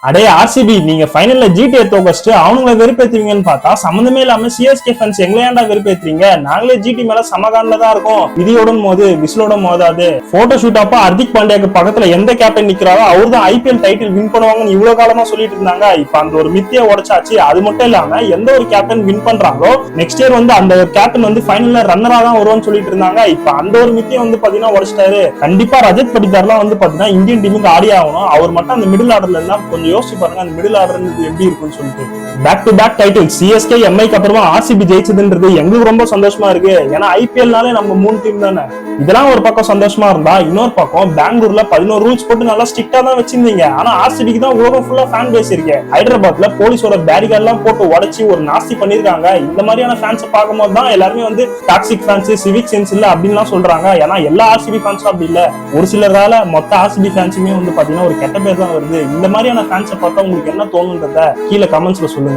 அடே ஆர்சிபி, நீங்க ஃபைனல்ல ஜிடிஏ தோக்கச்சிட்டு அவனுங்களை வெறுப்பேத்துவீங்கன்னு பார்த்தா சம்மந்தமே இல்லாம சிஎஸ்கே ஃபேன்ஸ் எங்களை ஏன்டா வெறுப்பேத்துறீங்க? நாங்களே ஜிடி மேல சமகான்ல தான் இருக்கோம். விதியோட மோது விசிலோட மோதாது. போட்டோ ஷூட் அப்ப ஹர்திக் பாண்டியாக்கு பக்கத்துல எந்த கேப்டன் நிக்கிறாரோ அவர் தான் ஐபிஎல் டைட்டில் வின் பண்ணுவாங்கன்னு இவ்வளவு காலமா சொல்லிட்டு இருந்தாங்க. இப்ப அந்த ஒரு மித்திய உடைச்சாச்சு. அது மட்டும் இல்லாம எந்த ஒரு கேப்டன் வின் பண்றாங்களோ நெக்ஸ்ட் இயர் வந்து அந்த கேப்டன் வந்து ஃபைனல்ல ரன்னரா தான் வருவான்னு சொல்லிட்டு இருந்தாங்க. இப்ப அந்த ஒரு மித்திய வந்து பாத்தீங்கன்னா உடைச்சிட்டாரு. கண்டிப்பா ரஜத் படிதார்லாம் வந்து பாத்தீங்கன்னா இந்தியன் டீமுக்கு ஆடி ஆகணும். அவர் மட்டும் அந்த மிடில் ஆர்டர்ல இருந்தா கொஞ்சம் யோசிச்சு பாருங்க அந்த மிடில் ஆர்டர் எப்படி இருக்கும்னு சொல்லிட்டு. Back to back title CSK எம்ஐக்கு அப்புறமா ஆர்சிபி ஜெயிச்சதுன்றது எங்களுக்கு ரொம்ப சந்தோஷமா இருக்கு. ஏன்னா ஐபிஎல்னாலே நம்ம 3 டீம் தானே. இதெல்லாம் ஒரு பக்கம் சந்தோஷமா இருந்தா, இன்னொரு பக்கம் பெங்களூர்ல 11 ரூல்ஸ் போட்டு நல்லா ஸ்ட்ரிக்டா தான் வச்சிருந்தீங்க. ஆனா ஆர்சிபிக்கு தான் உலகம் ஃபுல்லா ஃபேன் பேஸ் இருக்கு. ஹைதராபாத்ல போலீஸோட பேரிகார்ட் எல்லாம் போட்டு உடைச்சி ஒரு நாஸ்தி பண்ணிருக்காங்க. இந்த மாதிரியான ஃபேன்ஸ் பார்க்கும்போது தான் எல்லாருமே வந்து டாக்ஸிக் ஃபேன்ஸ், சிவிக் சென்ஸ் இல்ல அப்படின்னு சொல்றாங்க. ஏன்னா எல்லா ஆர்சிபி ஃபேன்ஸும் அப்படி இல்ல. ஒரு சிலரால மொத்த ஆர்சிபி ஃபேன்ஸுமே வந்து பாத்தீங்கன்னா ஒரு கெட்ட பேர் தான் வருது. இந்த மாதிரியான ஃபேன்ஸை பார்த்தா உங்களுக்கு என்ன தோணுன்றத கீழே கமெண்ட்ஸ்ல சொல்லுங்க.